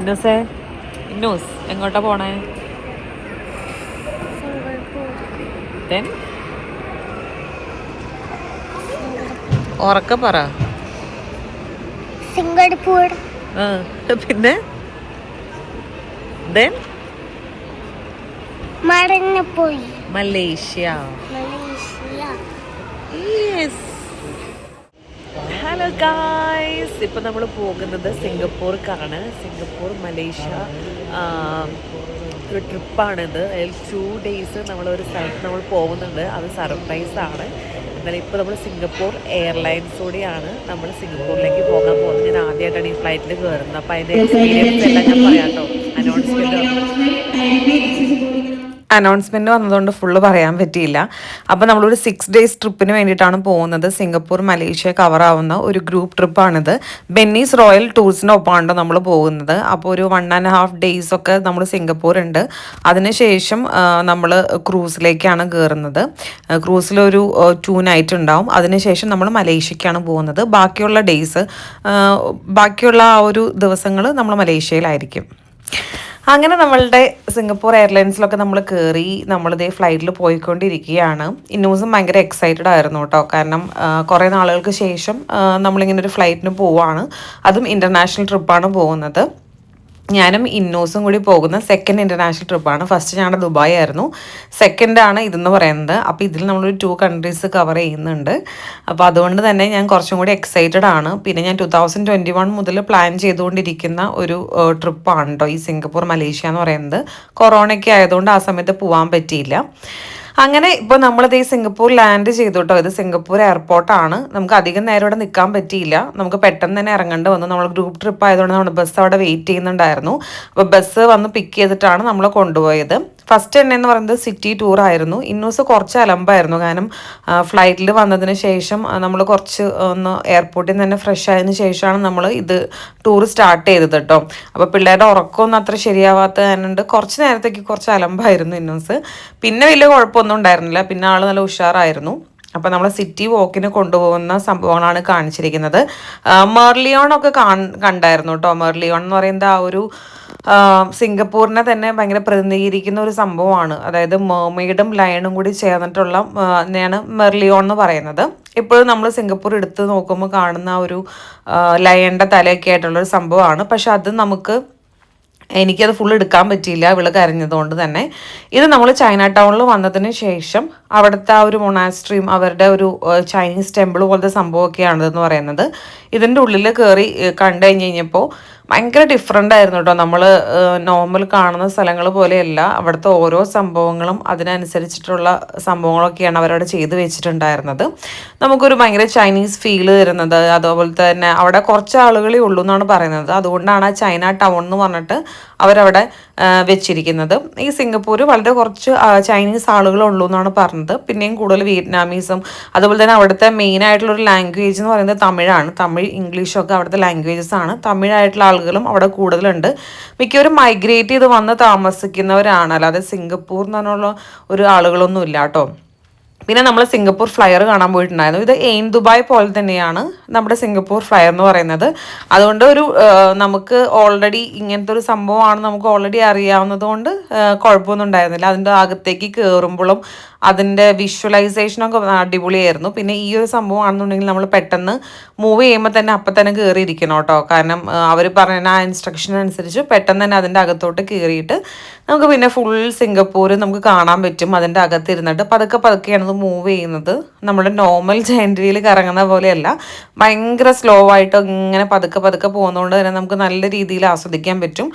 ഇന്നൂസേ, ഇന്നൂസ് എങ്ങോട്ടാ പോണേ? ഉറക്കെ പറ. സിംഗപ്പൂർ. പിന്നെ മറന്നുപോയി. മലേഷ്യ. ഹലോ ഗായ്സ്, ഇപ്പം നമ്മൾ പോകുന്നത് സിംഗപ്പൂർക്കാണ്. സിംഗപ്പൂർ മലേഷ്യ ഒരു ട്രിപ്പാണിത്. അതിൽ 2 days നമ്മളൊരു സ്ഥലത്ത് നമ്മൾ പോകുന്നുണ്ട്. അത് സർപ്രൈസാണ്. എന്നാലും ഇപ്പോൾ നമ്മൾ സിംഗപ്പൂർ എയർലൈൻസോടെയാണ് നമ്മൾ സിംഗപ്പൂരിലേക്ക് പോകാൻ പോകുന്നത്. ഞാൻ ആദ്യമായിട്ടാണ് ഈ ഫ്ലൈറ്റിൽ കയറുന്നത്. അപ്പോൾ അതിൻ്റെ എക്സ്പീരിയൻസ് എല്ലാം ഞാൻ പറയാം കേട്ടോ. അനൗൺസ്മെൻറ്റ് വന്നതുകൊണ്ട് ഫുള്ള് പറയാൻ പറ്റിയില്ല. അപ്പോൾ നമ്മളൊരു 6 days ട്രിപ്പിന് വേണ്ടിയിട്ടാണ് പോകുന്നത്. സിംഗപ്പൂർ മലേഷ്യ കവറാവുന്ന ഒരു ഗ്രൂപ്പ് ട്രിപ്പാണിത്. ബെന്നീസ് റോയൽ ടൂറിസിനൊപ്പമാണ് നമ്മൾ പോകുന്നത്. അപ്പോൾ ഒരു 1.5 days ഒക്കെ നമ്മൾ സിംഗപ്പൂർ ഉണ്ട്. അതിനുശേഷം നമ്മൾ ക്രൂസിലേക്കാണ് കയറുന്നത്. ക്രൂസിലൊരു 2 night ഉണ്ടാവും. അതിനുശേഷം നമ്മൾ മലേഷ്യക്കാണ് പോകുന്നത്. ബാക്കിയുള്ള ആ ഒരു ദിവസങ്ങൾ നമ്മൾ മലേഷ്യയിലായിരിക്കും. അങ്ങനെ നമ്മളുടെ സിംഗപ്പൂർ എയർലൈൻസിലൊക്കെ നമ്മൾ കയറി നമ്മളിതേ ഫ്ലൈറ്റിൽ പോയിക്കൊണ്ടിരിക്കുകയാണ്. ഇന്നൂസും ഭയങ്കര എക്സൈറ്റഡ് ആയിരുന്നു കേട്ടോ. കാരണം കുറേ നാളുകൾക്ക് ശേഷം നമ്മളിങ്ങനെ ഒരു ഫ്ലൈറ്റിന് പോവുകയാണ്. അതും ഇൻ്റർനാഷണൽ ട്രിപ്പാണ് പോകുന്നത്. ഞാനും ഇന്നൂസും കൂടി പോകുന്ന സെക്കൻഡ് ഇൻ്റർനാഷണൽ ട്രിപ്പാണ്. ഫസ്റ്റ് ഞങ്ങളുടെ ദുബായ് ആയിരുന്നു, സെക്കൻഡാണ് ഇതെന്ന് പറയുന്നത്. അപ്പോൾ ഇതിൽ നമ്മളൊരു 2 countries കവർ ചെയ്യുന്നുണ്ട്. അപ്പോൾ അതുകൊണ്ട് തന്നെ ഞാൻ കുറച്ചും കൂടി എക്സൈറ്റഡ് ആണ്. പിന്നെ ഞാൻ 2021 മുതൽ പ്ലാൻ ചെയ്തുകൊണ്ടിരിക്കുന്ന ഒരു ട്രിപ്പാണ് കേട്ടോ ഈ സിംഗപ്പൂർ മലേഷ്യ എന്ന് പറയുന്നത്. കൊറോണയ്ക്ക് ആയതുകൊണ്ട് ആ സമയത്ത് പോകാൻ പറ്റിയില്ല. അങ്ങനെ ഇപ്പോൾ നമ്മളിത് ഈ സിംഗപ്പൂർ ലാൻഡ് ചെയ്തു കേട്ടോ. ഇത് സിംഗപ്പൂർ എയർപോർട്ടാണ്. നമുക്ക് അധികം നേരം ഇവിടെ നിൽക്കാൻ പറ്റിയില്ല. നമുക്ക് പെട്ടെന്ന് തന്നെ ഇറങ്ങേണ്ടി വന്നു. നമ്മൾ ഗ്രൂപ്പ് ട്രിപ്പ് ആയതുകൊണ്ട് നമ്മുടെ ബസ് അവിടെ വെയിറ്റ് ചെയ്യുന്നുണ്ടായിരുന്നു. അപ്പോൾ ബസ് വന്ന് പിക്ക് ചെയ്തിട്ടാണ് നമ്മളെ കൊണ്ടുപോയത്. ഫസ്റ്റ് തന്നെ എന്ന് പറയുന്നത് സിറ്റി ടൂർ ആയിരുന്നു. ഇന്നൂസ് കുറച്ച് അലമ്പായിരുന്നു. കാരണം ഫ്ലൈറ്റിൽ വന്നതിന് ശേഷം നമ്മൾ കുറച്ച് ഒന്ന് എയർപോർട്ടിൽ നിന്ന് തന്നെ ഫ്രഷ് ആയതിനു ശേഷമാണ് നമ്മൾ ഇത് ടൂർ സ്റ്റാർട്ട് ചെയ്തത് കേട്ടോ. അപ്പോൾ പിള്ളേരുടെ ഉറക്കമൊന്നും അത്ര ശരിയാവാത്ത കാരണം കുറച്ച് നേരത്തേക്ക് കുറച്ച് അലമ്പായിരുന്നു ഇന്നൂസ്. പിന്നെ വലിയ കുഴപ്പമൊന്നും ഉണ്ടായിരുന്നില്ല. പിന്നെ ആൾ നല്ല ഉഷാറായിരുന്നു. അപ്പോൾ നമ്മൾ സിറ്റി വോക്കിന് കൊണ്ടുപോകുന്ന സംഭവങ്ങളാണ് കാണിച്ചിരിക്കുന്നത്. മെർലിയോണൊക്കെ കണ്ടായിരുന്നു കേട്ടോ. മെർലിയോൺ എന്ന് പറയുന്നത് ആ ഒരു സിംഗപ്പൂരിനെ തന്നെ ഭയങ്കര പ്രതിനിധീകരിക്കുന്ന ഒരു സംഭവമാണ്. അതായത് മെർമെയ്ഡും ലയണും കൂടി ചേർന്നിട്ടുള്ള ാണ് മെർലിയോൺ എന്ന് പറയുന്നത്. ഇപ്പോഴും നമ്മൾ സിംഗപ്പൂർ എടുത്ത് നോക്കുമ്പോൾ കാണുന്ന ഒരു ലയണിൻ്റെ തലയൊക്കെ ആയിട്ടുള്ളൊരു സംഭവമാണ്. പക്ഷെ അത് എനിക്കത് ഫുൾ എടുക്കാൻ പറ്റിയില്ല, ഇവള് കരഞ്ഞതുകൊണ്ട് തന്നെ. ഇത് നമ്മൾ ചൈന ടൗണിൽ വന്നതിന് ശേഷം അവിടുത്തെ ആ ഒരു മൊണാസ്ട്രിയും അവരുടെ ഒരു ചൈനീസ് ടെമ്പിൾ പോലത്തെ സംഭവമൊക്കെയാണിതെന്ന് പറയുന്നത്. ഇതിൻ്റെ ഉള്ളിൽ കയറി കണ്ടു കഴിഞ്ഞപ്പോൾ ഭയങ്കര ഡിഫറെൻ്റ് ആയിരുന്നു കേട്ടോ. നമ്മൾ നോർമൽ കാണുന്ന സ്ഥലങ്ങൾ പോലെയല്ല. അവിടുത്തെ ഓരോ സംഭവങ്ങളും അതിനനുസരിച്ചിട്ടുള്ള സംഭവങ്ങളൊക്കെയാണ് അവരവിടെ ചെയ്തു വെച്ചിട്ടുണ്ടായിരുന്നത്. നമുക്കൊരു ഭയങ്കര ചൈനീസ് ഫീല് തരുന്നത്. അതുപോലെ തന്നെ അവിടെ കുറച്ച് ആളുകളേ ഉള്ളൂ എന്നാണ് പറയുന്നത്. അതുകൊണ്ടാണ് ആ ചൈന ടൗൺ എന്ന് പറഞ്ഞിട്ട് അവരവിടെ വെച്ചിരിക്കുന്നത്. ഈ സിംഗപ്പൂർ വളരെ കുറച്ച് ചൈനീസ് ആളുകളുള്ളൂ എന്നാണ് പറഞ്ഞത്. പിന്നെയും കൂടുതൽ വിയറ്റ്നാമീസും അതുപോലെ തന്നെ അവിടുത്തെ മെയിൻ ആയിട്ടുള്ളൊരു ലാംഗ്വേജ് എന്ന് പറയുന്നത് തമിഴാണ്. തമിഴ്, ഇംഗ്ലീഷൊക്കെ അവിടുത്തെ ലാംഗ്വേജസ് ആണ്. തമിഴായിട്ടുള്ള ആളുകളും അവിടെ കൂടുതലുണ്ട്. മിക്കവരും മൈഗ്രേറ്റ് ചെയ്ത് വന്ന് താമസിക്കുന്നവരാണ്, അല്ലാതെ സിംഗപ്പൂർ എന്ന് പറഞ്ഞുള്ള ഒരു ആളുകളൊന്നും ഇല്ല കേട്ടോ. പിന്നെ നമ്മൾ സിംഗപ്പൂർ ഫ്ലയർ കാണാൻ പോയിട്ടുണ്ടായിരുന്നു. ഇത് എയിൻ ദുബായ് പോലെ തന്നെയാണ് നമ്മുടെ സിംഗപ്പൂർ ഫ്ലയർ എന്ന് പറയുന്നത്. അതുകൊണ്ട് നമുക്ക് ഓൾറെഡി ഇങ്ങനത്തെ ഒരു സംഭവമാണ് നമുക്ക് ഓൾറെഡി അറിയാവുന്നത് കൊണ്ട് കുഴപ്പമൊന്നും ഉണ്ടായിരുന്നില്ല. അതിൻ്റെ അകത്തേക്ക് കയറുമ്പോഴും അതിൻ്റെ വിഷ്വലൈസേഷനൊക്കെ അടിപൊളിയായിരുന്നു. പിന്നെ ഈ ഒരു സംഭവമാണെന്നുണ്ടെങ്കിൽ നമ്മൾ പെട്ടെന്ന് മൂവ് ചെയ്യുമ്പോൾ തന്നെ അപ്പം തന്നെ കയറിയിരിക്കണം കേട്ടോ. കാരണം അവർ പറയുന്ന ആ ഇൻസ്ട്രക്ഷൻ അനുസരിച്ച് പെട്ടെന്ന് തന്നെ അതിൻ്റെ അകത്തോട്ട് കയറിയിട്ട് നമുക്ക് പിന്നെ ഫുൾ സിംഗപ്പൂർ നമുക്ക് കാണാൻ പറ്റും. അതിൻ്റെ അകത്തിരുന്നിട്ട് പതുക്കെയാണ് അത് മൂവ് ചെയ്യുന്നത്. നമ്മുടെ നോർമൽ ജയന്റ് വീൽ കറങ്ങുന്ന പോലെയല്ല, ഭയങ്കര സ്ലോ ആയിട്ട് ഇങ്ങനെ പതുക്കെ പോകുന്നതുകൊണ്ട് തന്നെ നമുക്ക് നല്ല രീതിയിൽ ആസ്വദിക്കാൻ പറ്റും.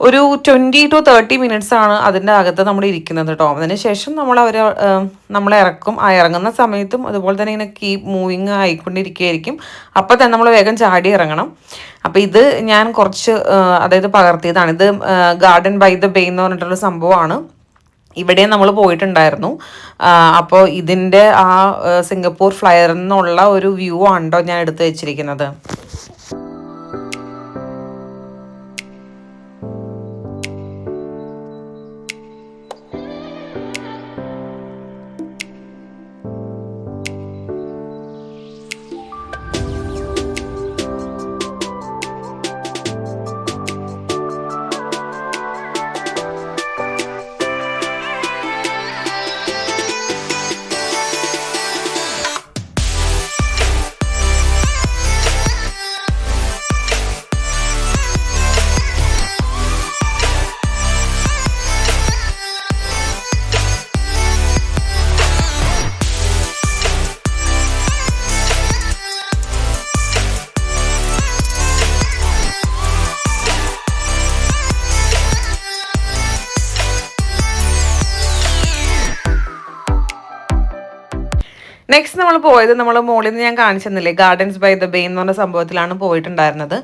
ഒരു 20 to 30 minutes ആണ് അതിൻ്റെ അകത്ത് നമ്മൾ ഇരിക്കുന്നത് കേട്ടോ. അതിനുശേഷം നമ്മളെ ഇറക്കും. ആ ഇറങ്ങുന്ന സമയത്തും അതുപോലെ തന്നെ ഇങ്ങനെ കീപ് മൂവിങ് ആയിക്കൊണ്ടിരിക്കുകയായിരിക്കും. അപ്പോൾ തന്നെ നമ്മൾ വേഗം ചാടി ഇറങ്ങണം. അപ്പോൾ ഇത് ഞാൻ കുറച്ച് അതായത് പകർത്തിയതാണ്. ഇത് ഗാർഡൻ ബൈ ദ ബേ എന്ന് പറഞ്ഞിട്ടുള്ള സംഭവമാണ്. ഇവിടെ നമ്മൾ പോയിട്ടുണ്ടായിരുന്നു. അപ്പോൾ ഇതിൻ്റെ ആ സിംഗപ്പൂർ ഫ്ലയറിൽ നിന്നുള്ള ഒരു വ്യൂ ആണോ ഞാൻ എടുത്തു വെച്ചിരിക്കുന്നത്. നെക്സ്റ്റ് നമ്മൾ പോയത് നമ്മൾ മുകളിൽ നിന്ന് ഞാൻ കാണിച്ചെന്നില്ലേ ഗാർഡൻസ് ബൈ ദ ബേ എന്ന് പറഞ്ഞ സംഭവത്തിലാണ് പോയിട്ടുണ്ടായിരുന്നത്.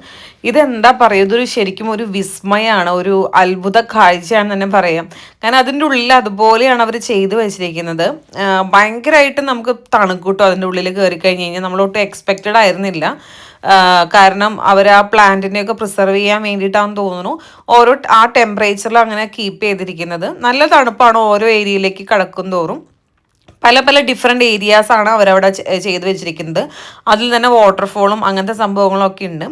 ഇതെന്താ പറയുക, ഇതൊരു ശരിക്കും ഒരു വിസ്മയമാണ്, ഒരു അത്ഭുത കാഴ്ചയാണെന്ന് തന്നെ പറയാം. കാരണം അതിൻ്റെ ഉള്ളിൽ അതുപോലെയാണ് അവർ ചെയ്തു വെച്ചിരിക്കുന്നത്. ഭയങ്കരമായിട്ട് നമുക്ക് തണുക്കൂട്ടോ അതിൻ്റെ ഉള്ളിൽ കയറി കഴിഞ്ഞ് കഴിഞ്ഞാൽ. നമ്മളൊട്ടും എക്സ്പെക്റ്റഡ് ആയിരുന്നില്ല. കാരണം അവർ ആ പ്ലാന്റിനെയൊക്കെ പ്രിസർവ് ചെയ്യാൻ വേണ്ടിയിട്ടാണെന്ന് തോന്നുന്നു ഓരോ ആ ടെമ്പറേച്ചറിൽ അങ്ങനെ കീപ്പ് ചെയ്തിരിക്കുന്നത്. നല്ല തണുപ്പാണ് ഓരോ ഏരിയയിലേക്ക് കടക്കും തോറും. പല പല ഡിഫറെൻറ്റ് ഏരിയാസാണ് അവരവിടെ ചെയ്ത് വെച്ചിരിക്കുന്നത്. അതിൽ തന്നെ വാട്ടർഫോളും അങ്ങനത്തെ സംഭവങ്ങളൊക്കെ ഉണ്ട്.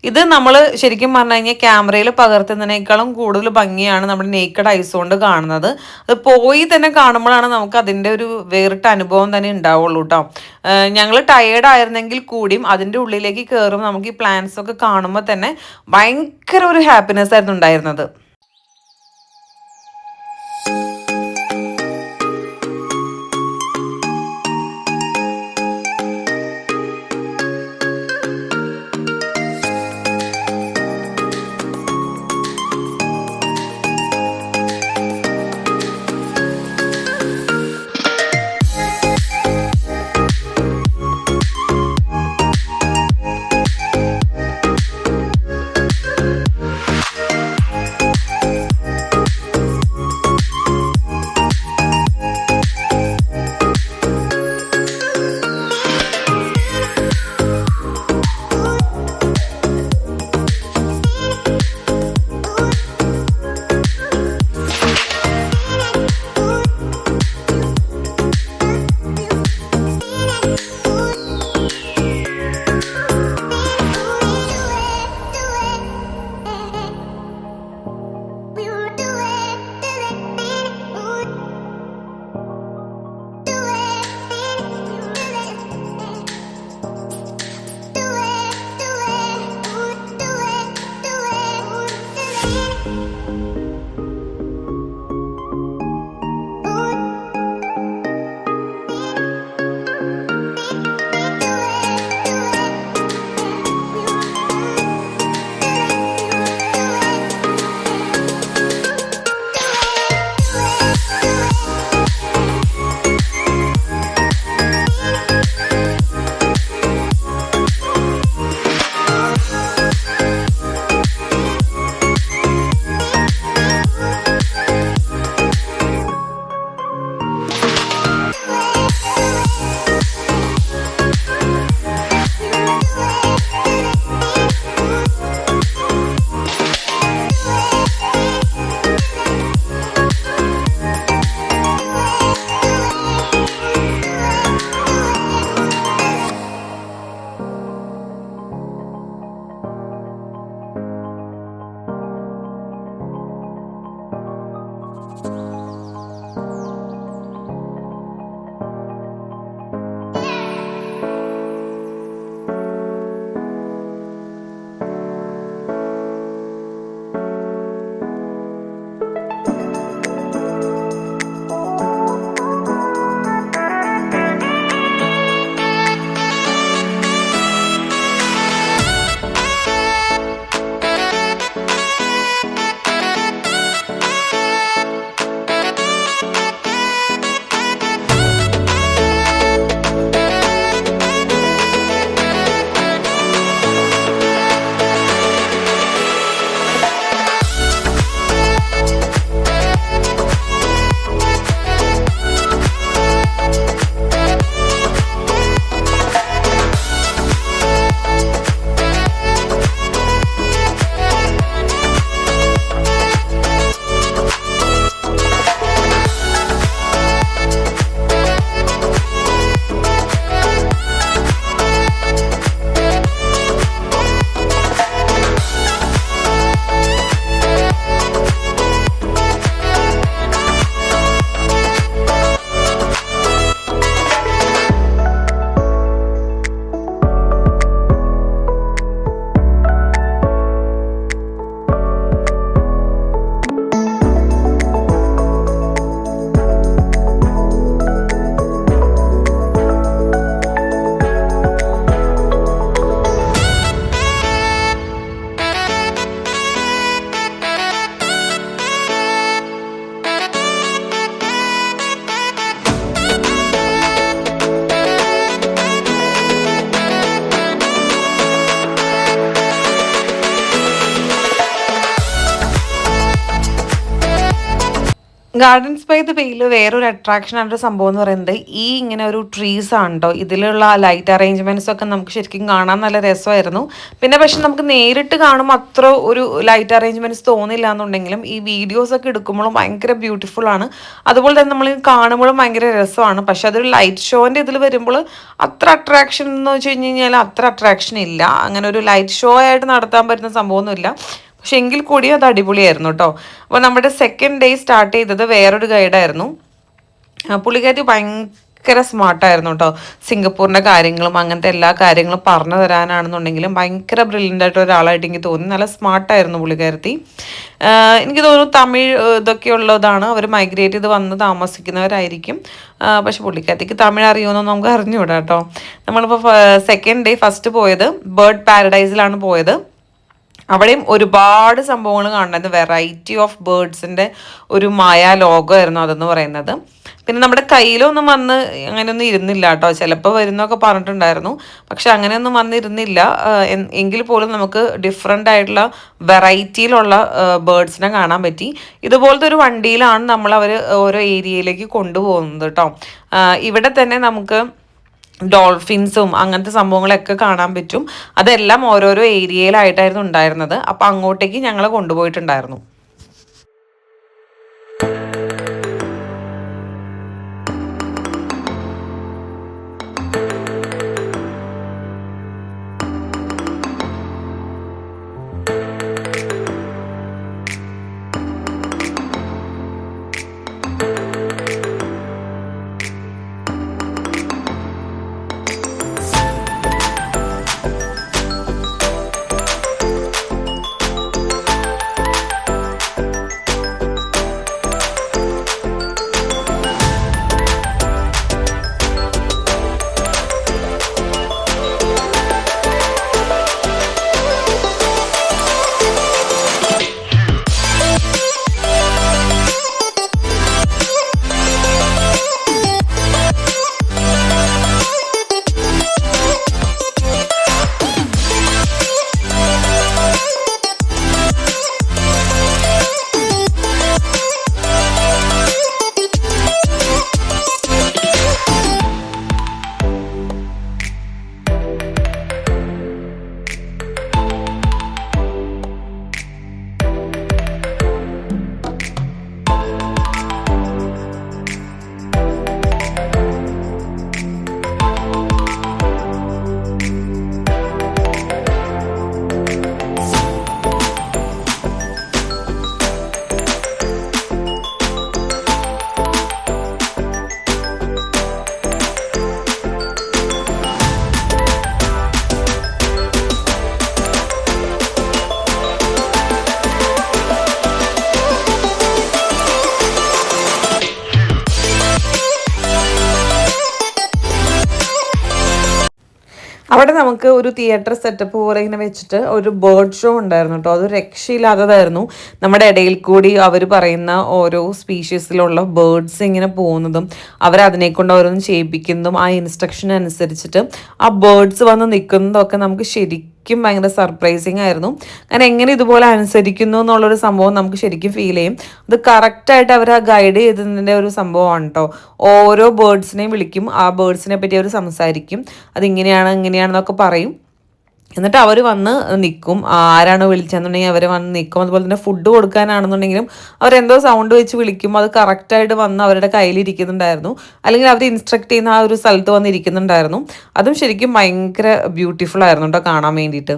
ഇത് നമ്മൾ ശരിക്കും പറഞ്ഞു കഴിഞ്ഞാൽ ക്യാമറയിൽ പകർത്തുന്നതിനേക്കാളും കൂടുതൽ ഭംഗിയാണ് നമ്മുടെ നേക്കഡ് ഐസ് കൊണ്ട് കാണുന്നത്. അത് പോയി തന്നെ കാണുമ്പോഴാണ് നമുക്ക് അതിൻ്റെ ഒരു വേറിട്ട അനുഭവം തന്നെ ഉണ്ടാവുള്ളൂ കേട്ടോ. ഞങ്ങൾ ടയേർഡ് ആയിരുന്നെങ്കിൽ കൂടിയും അതിൻ്റെ ഉള്ളിലേക്ക് കയറുമ്പോൾ നമുക്ക് ഈ പ്ലാന്റ്സ് ഒക്കെ കാണുമ്പോൾ തന്നെ ഭയങ്കര ഒരു ഹാപ്പിനെസ് ആയിരുന്നു ഉണ്ടായിരുന്നത്. ഗാർഡൻസ് ബൈ ദ ബേയിൽ വേറൊരു അട്രാക്ഷൻ ആയിട്ടൊരു സംഭവം എന്ന് പറയുന്നത് ഈ ഇങ്ങനെ ഒരു ട്രീസ് ആണ് കേട്ടോ. ഇതിലുള്ള ലൈറ്റ് അറേഞ്ച്മെന്റ്സ് ഒക്കെ നമുക്ക് ശരിക്കും കാണാൻ നല്ല രസമായിരുന്നു. പിന്നെ പക്ഷെ നമുക്ക് നേരിട്ട് കാണുമ്പോൾ അത്ര ഒരു ലൈറ്റ് അറേഞ്ച്മെന്റ്സ് തോന്നില്ല എന്നുണ്ടെങ്കിലും ഈ വീഡിയോസ് ഒക്കെ എടുക്കുമ്പോഴും ഭയങ്കര ബ്യൂട്ടിഫുൾ ആണ്. അതുപോലെ തന്നെ നമ്മൾ കാണുമ്പോഴും ഭയങ്കര രസമാണ്. പക്ഷെ അതൊരു ലൈറ്റ് ഷോൻ്റെ ഇതിൽ വരുമ്പോൾ അത്ര അട്രാക്ഷൻ എന്ന് വെച്ച് കഴിഞ്ഞ് കഴിഞ്ഞാൽ അത്ര അട്രാക്ഷൻ ഇല്ല. അങ്ങനെ ഒരു ലൈറ്റ് ഷോ ആയിട്ട് നടത്താൻ പറ്റുന്ന സംഭവമൊന്നുമില്ല. പക്ഷെ എങ്കിൽ കൂടി അത് അടിപൊളിയായിരുന്നു കേട്ടോ. അപ്പോൾ നമ്മുടെ സെക്കൻഡ് ഡേ സ്റ്റാർട്ട് ചെയ്തത് വേറൊരു ഗൈഡായിരുന്നു. പുള്ളിക്കാരി ഭയങ്കര സ്മാർട്ടായിരുന്നു കേട്ടോ. സിംഗപ്പൂരിൻ്റെ കാര്യങ്ങളും അങ്ങനത്തെ എല്ലാ കാര്യങ്ങളും പറഞ്ഞു തരാനാണെന്നുണ്ടെങ്കിലും ഭയങ്കര ബ്രില്യൻ്റ് ആയിട്ട് ഒരാളായിട്ട് എനിക്ക് തോന്നി. നല്ല സ്മാർട്ടായിരുന്നു പുള്ളിക്കാരത്തി. എനിക്ക് തോന്നുന്നു തമിഴ് ഇതൊക്കെ ഉള്ളതാണ്. അവർ മൈഗ്രേറ്റ് ചെയ്ത് വന്ന് താമസിക്കുന്നവരായിരിക്കും. പക്ഷെ പുള്ളിക്കാരത്തിക്ക് തമിഴ് അറിയുമെന്നൊന്നും നമുക്ക് അറിഞ്ഞുകൂടാ കേട്ടോ. നമ്മളിപ്പോൾ സെക്കൻഡ് ഡേ ഫസ്റ്റ് പോയത് ബേർഡ് പാരഡൈസിലാണ് പോയത്. അവിടെയും ഒരുപാട് സംഭവങ്ങൾ കാണുന്നത് വെറൈറ്റി ഓഫ് ബേർഡ്സിൻ്റെ ഒരു മായ ലോകമായിരുന്നു അതെന്ന് പറയുന്നത്. പിന്നെ നമ്മുടെ കയ്യിലൊന്നും വന്ന് അങ്ങനെയൊന്നും ഇരുന്നില്ല കേട്ടോ. ചിലപ്പോൾ വരുന്നൊക്കെ പറഞ്ഞിട്ടുണ്ടായിരുന്നു, പക്ഷെ അങ്ങനെയൊന്നും വന്നിരുന്നില്ല. എങ്കിൽ പോലും നമുക്ക് ഡിഫറെൻ്റ് ആയിട്ടുള്ള വെറൈറ്റിയിലുള്ള ബേർഡ്സിനെ കാണാൻ പറ്റി. ഇതുപോലത്തെ ഒരു വണ്ടിയിലാണ് അവർ ഓരോ ഏരിയയിലേക്ക് കൊണ്ടുപോകുന്നത് കേട്ടോ. ഇവിടെ തന്നെ നമുക്ക് ഡോൾഫിൻസും അങ്ങനത്തെ സംഭവങ്ങളൊക്കെ കാണാൻ പറ്റും. അതെല്ലാം ഓരോരോ ഏരിയയിലായിട്ടായിരുന്നു ഉണ്ടായിരുന്നത്. അപ്പം അങ്ങോട്ടേക്ക് ഞങ്ങൾ കൊണ്ടുപോയിട്ടുണ്ടായിരുന്നു. അവിടെ നമുക്ക് ഒരു തിയേറ്റർ സെറ്റപ്പ് പോലെ ഇങ്ങനെ വെച്ചിട്ട് ഒരു ബേർഡ് ഷോ ഉണ്ടായിരുന്നു കേട്ടോ. അത് രക്ഷയില്ലാത്തതായിരുന്നു. നമ്മുടെ ഇടയിൽ കൂടി അവർ പറയുന്ന ഓരോ സ്പീഷീസിലുള്ള ബേർഡ്സ് ഇങ്ങനെ പോകുന്നതും അവരതിനെ കൊണ്ട് ഓരോന്നും ചെയ്യിപ്പിക്കുന്നതും ആ ഇൻസ്ട്രക്ഷൻ അനുസരിച്ചിട്ട് ആ ബേർഡ്സ് വന്ന് നിൽക്കുന്നതും ഒക്കെ നമുക്ക് ശരിക്കും ഭയങ്കര സർപ്രൈസിങ് ആയിരുന്നു. കാരണം എങ്ങനെ ഇതുപോലെ അനുസരിക്കുന്നു എന്നുള്ളൊരു സംഭവം നമുക്ക് ശരിക്കും ഫീൽ ചെയ്യും. അത് കറക്റ്റായിട്ട് അവർ ആ ഗൈഡ് ചെയ്തതിൻ്റെ ഒരു സംഭവമാണ് കേട്ടോ. ഓരോ ബേർഡ്സിനെയും വിളിക്കും, ആ ബേർഡ്സിനെ പറ്റി അവർ സംസാരിക്കും, അതിങ്ങനെയാണ് ഇങ്ങനെയാണെന്നൊക്കെ പറയും. എന്നിട്ട് അവർ വന്ന് നിൽക്കും. ആരാണോ വിളിച്ചതെന്നുണ്ടെങ്കിൽ അവർ വന്ന് നിൽക്കും. അതുപോലെ തന്നെ ഫുഡ് കൊടുക്കാനാണെന്നുണ്ടെങ്കിലും അവരെന്തോ സൗണ്ട് വെച്ച് വിളിക്കുമ്പോൾ അത് കറക്റ്റായിട്ട് വന്ന് അവരുടെ കയ്യിലിരിക്കുന്നുണ്ടായിരുന്നു. അല്ലെങ്കിൽ അവർ ഇൻസ്ട്രക്ട് ചെയ്യുന്ന ആ ഒരു സ്ഥലത്ത് വന്ന് ഇരിക്കുന്നുണ്ടായിരുന്നു. അതും ശരിക്കും ഭയങ്കര ബ്യൂട്ടിഫുൾ ആയിരുന്നു കേട്ടോ കാണാൻ വേണ്ടിയിട്ട്.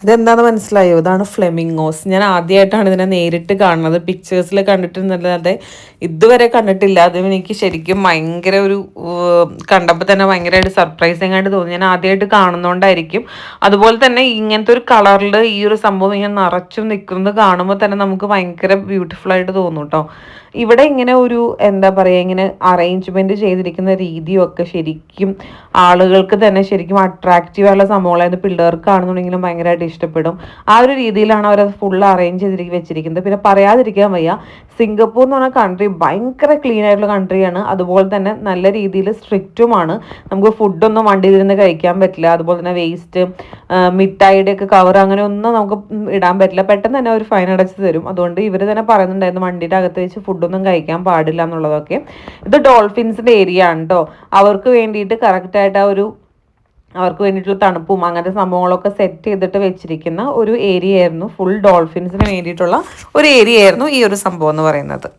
ഇതെന്താണെന്ന് മനസ്സിലായോ? ഇതാണ് ഫ്ലെമിംഗോസ്. ഞാൻ ആദ്യമായിട്ടാണ് ഇതിനെ നേരിട്ട് കാണുന്നത്. പിക്ചേഴ്സിൽ കണ്ടിട്ടുണ്ടെന്നല്ലാതെ ഇതുവരെ കണ്ടിട്ടില്ല. അത് എനിക്ക് ശരിക്കും ഭയങ്കര ഒരു കണ്ടപ്പോൾ തന്നെ ഭയങ്കരമായിട്ട് സർപ്രൈസിങ് ആയിട്ട് തോന്നി. ഞാൻ ആദ്യമായിട്ട് കാണുന്നതുകൊണ്ടായിരിക്കും. അതുപോലെ തന്നെ ഇങ്ങനത്തെ ഒരു കളറിൽ ഈ ഒരു സംഭവം ഇങ്ങനെ നിറച്ചും നിൽക്കുന്നത് കാണുമ്പോൾ തന്നെ നമുക്ക് ഭയങ്കര ബ്യൂട്ടിഫുൾ ആയിട്ട് തോന്നും കേട്ടോ. ഇവിടെ ഇങ്ങനെ ഒരു എന്താ പറയുക, ഇങ്ങനെ അറേഞ്ച്മെൻറ്റ് ചെയ്തിരിക്കുന്ന രീതിയൊക്കെ ശരിക്കും ആളുകൾക്ക് തന്നെ ശരിക്കും അട്രാക്റ്റീവായുള്ള സംഭവങ്ങളായിരുന്നു. പിള്ളേർക്കാണെന്നുണ്ടെങ്കിലും ഭയങ്കരമായിട്ട് ഇഷ്ടപ്പെടും. ആ ഒരു രീതിയിലാണ് അവരത് ഫുൾ അറേഞ്ച് ചെയ്തിരിക്കും വെച്ചിരിക്കുന്നത്. പിന്നെ പറയാതിരിക്കാൻ വയ്യ, സിംഗപ്പൂർ എന്ന് പറഞ്ഞ കൺട്രി ഭയങ്കര ക്ലീൻ ആയിട്ടുള്ള കൺട്രിയാണ്. അതുപോലെ തന്നെ നല്ല രീതിയിൽ സ്ട്രിക്റ്റുമാണ്. നമുക്ക് ഫുഡൊന്നും വണ്ടിയിലിരുന്ന് കഴിക്കാൻ പറ്റില്ല. അതുപോലെ തന്നെ വേസ്റ്റ്, മിഠായിയുടെ ഒക്കെ കവർ അങ്ങനെ ഒന്നും നമുക്ക് ഇടാൻ പറ്റില്ല. പെട്ടെന്ന് തന്നെ ഒരു ഫൈൻ അടച്ച് തരും. അതുകൊണ്ട് ഇവർ തന്നെ പറയുന്നുണ്ടായിരുന്നു വണ്ടിയുടെ അകത്ത് വെച്ച് ഫുഡൊന്നും കഴിക്കാൻ പാടില്ല എന്നുള്ളതൊക്കെ. ഇത് ഡോൾഫിൻസിൻ്റെ ഏരിയ ആണ് കേട്ടോ. അവർക്ക് വേണ്ടിയിട്ട് കറക്റ്റായിട്ട് അവർക്ക് വേണ്ടിയിട്ടുള്ള തണുപ്പും അങ്ങനത്തെ സംഭവങ്ങളൊക്കെ സെറ്റ് ചെയ്തിട്ട് വെച്ചിരിക്കുന്ന ഒരു ഏരിയ ആയിരുന്നു. ഫുൾ ഡോൾഫിൻസിന് വേണ്ടിയിട്ടുള്ള ഒരു ഏരിയ ആയിരുന്നു ഈ ഒരു സംഭവം എന്ന് പറയുന്നത്.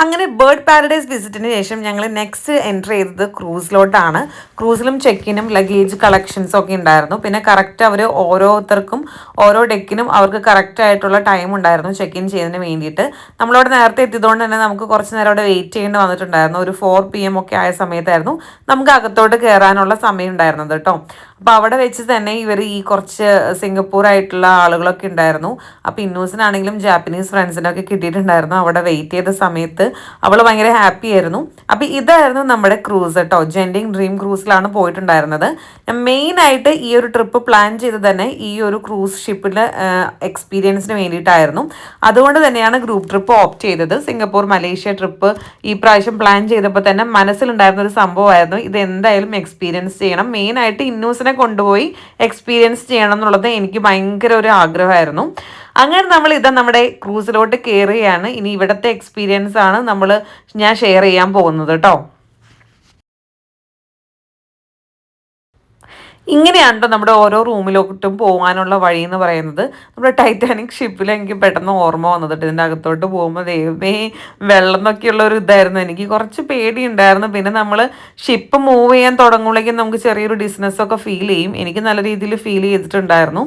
അങ്ങനെ ബേർഡ് പാരഡൈസ് വിസിറ്റിന് ശേഷം ഞങ്ങൾ നെക്സ്റ്റ് എൻ്റർ ചെയ്തത് ക്രൂസിലോട്ടാണ്. ക്രൂസിലും ചെക്കിനും ലഗേജ് കളക്ഷൻസും ഒക്കെ ഉണ്ടായിരുന്നു. പിന്നെ കറക്റ്റ് അവർ ഓരോരുത്തർക്കും ഓരോ ഡെക്കിനും അവർക്ക് കറക്റ്റ് ആയിട്ടുള്ള ടൈം ഉണ്ടായിരുന്നു ചെക്ക് ഇൻ ചെയ്യുന്നതിന് വേണ്ടിയിട്ട്. നമ്മളവിടെ നേരത്തെ എത്തിയതുകൊണ്ട് തന്നെ നമുക്ക് കുറച്ച് നേരം അവിടെ വെയിറ്റ് ചെയ്യേണ്ടി വന്നിട്ടുണ്ടായിരുന്നു. ഒരു 4 PM ഒക്കെ ആയ സമയത്തായിരുന്നു നമുക്ക് അകത്തോട്ട് കയറാനുള്ള സമയം ഉണ്ടായിരുന്നത് കേട്ടോ. അപ്പോൾ അവിടെ വെച്ച് തന്നെ ഇവർ ഈ കുറച്ച് സിംഗപ്പൂരായിട്ടുള്ള ആളുകളൊക്കെ ഉണ്ടായിരുന്നു. അപ്പോൾ ഇന്നൂസിനാണെങ്കിലും ജാപ്പനീസ് ഫ്രണ്ട്സിനൊക്കെ കിട്ടിയിട്ടുണ്ടായിരുന്നു. അവിടെ വെയിറ്റ് ചെയ്ത സമയത്ത് അവൾ ഭയങ്കര ഹാപ്പി ആയിരുന്നു. അപ്പോൾ ഇതായിരുന്നു നമ്മുടെ ക്രൂസ് കേട്ടോ. ജെൻഡിങ് ഡ്രീം ക്രൂസിലാണ് പോയിട്ടുണ്ടായിരുന്നത്. ഞാൻ മെയിനായിട്ട് ഈ ഒരു ട്രിപ്പ് പ്ലാൻ ചെയ്ത് തന്നെ ഈ ഒരു ക്രൂസ് ഷിപ്പിൻ്റെ എക്സ്പീരിയൻസിന് വേണ്ടിയിട്ടായിരുന്നു. അതുകൊണ്ട് തന്നെയാണ് ഗ്രൂപ്പ് ട്രിപ്പ് ഓപ്റ്റ് ചെയ്തത്. സിംഗപ്പൂർ മലേഷ്യ ട്രിപ്പ് ഈ പ്രാവശ്യം പ്ലാൻ ചെയ്തപ്പോൾ തന്നെ മനസ്സിലുണ്ടായിരുന്ന ഒരു സംഭവമായിരുന്നു, ഇത് എന്തായാലും എക്സ്പീരിയൻസ് ചെയ്യണം. മെയിനായിട്ട് ഇന്നൂസിനെ കൊണ്ടുപോയി എക്സ്പീരിയൻസ് ചെയ്യണം എന്നുള്ളത് എനിക്ക് ഭയങ്കര ഒരു ആഗ്രഹമായിരുന്നു. അങ്ങനെ നമ്മൾ നമ്മുടെ ക്രൂസിലോട്ട് കയറുകയാണ്. ഇനി ഇവിടുത്തെ എക്സ്പീരിയൻസ് ആണ് ഞാൻ ഷെയർ ചെയ്യാൻ പോകുന്നത് കേട്ടോ. ഇങ്ങനെയാണ് കേട്ടോ നമ്മുടെ ഓരോ റൂമിലോട്ടും പോകാനുള്ള വഴി എന്ന് പറയുന്നത്. നമ്മുടെ ടൈറ്റാനിക് ഷിപ്പിൽ എനിക്ക് പെട്ടെന്ന് ഓർമ്മ വന്നത് ഇതിൻ്റെ അകത്തോട്ട് പോകുമ്പോൾ ദൈവമേ വെള്ളം എന്നൊക്കെയുള്ള ഒരു ഇതായിരുന്നു. എനിക്ക് കുറച്ച് പേടിയുണ്ടായിരുന്നു. പിന്നെ നമ്മൾ ഷിപ്പ് മൂവ് ചെയ്യാൻ തുടങ്ങുമ്പോഴേക്കും നമുക്ക് ചെറിയൊരു ഡിസ്നെസ്സൊക്കെ ഫീൽ ചെയ്യും. എനിക്ക് നല്ല രീതിയിൽ ഫീൽ ചെയ്തിട്ടുണ്ടായിരുന്നു.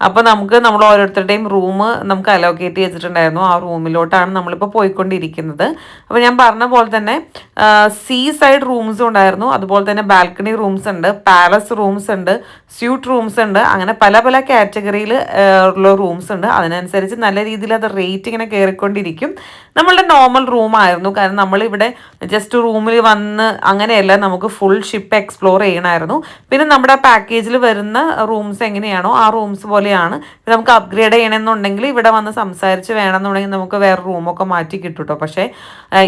അപ്പോൾ നമ്മൾ ഓരോരുത്തരുടെയും റൂം നമുക്ക് അലോക്കേറ്റ് ചെയ്തിട്ടുണ്ടായിരുന്നു. ആ റൂമിലോട്ടാണ് നമ്മളിപ്പോൾ പോയിക്കൊണ്ടിരിക്കുന്നത്. അപ്പോൾ ഞാൻ പറഞ്ഞ പോലെ തന്നെ സീ സൈഡ് റൂംസും ഉണ്ടായിരുന്നു. അതുപോലെ തന്നെ ബാൽക്കണി റൂംസ് ഉണ്ട്, പാലസ് റൂംസ് ഉണ്ട്, സ്യൂട്ട് റൂംസ് ഉണ്ട്. അങ്ങനെ പല പല കാറ്റഗറിയിൽ ഉള്ള റൂംസ് ഉണ്ട്. അതിനനുസരിച്ച് നല്ല രീതിയിൽ അത് റേറ്റ് ഇങ്ങനെ കയറിക്കൊണ്ടിരിക്കും. നമ്മളുടെ നോർമൽ റൂമായിരുന്നു. കാരണം നമ്മളിവിടെ ജസ്റ്റ് റൂമിൽ വന്ന് അങ്ങനെയല്ല, നമുക്ക് ഫുൾ ഷിപ്പ് എക്സ്പ്ലോർ ചെയ്യണമായിരുന്നു. പിന്നെ നമ്മുടെ പാക്കേജിൽ വരുന്ന റൂംസ് എങ്ങനെയാണോ ആ റൂംസ് പോലെയാണ്. നമുക്ക് അപ്ഗ്രേഡ് ചെയ്യണമെന്നുണ്ടെങ്കിൽ ഇവിടെ വന്ന് സംസാരിച്ച് വേണമെന്നുണ്ടെങ്കിൽ നമുക്ക് വേറെ റൂമൊക്കെ മാറ്റി കിട്ടും കേട്ടോ. പക്ഷേ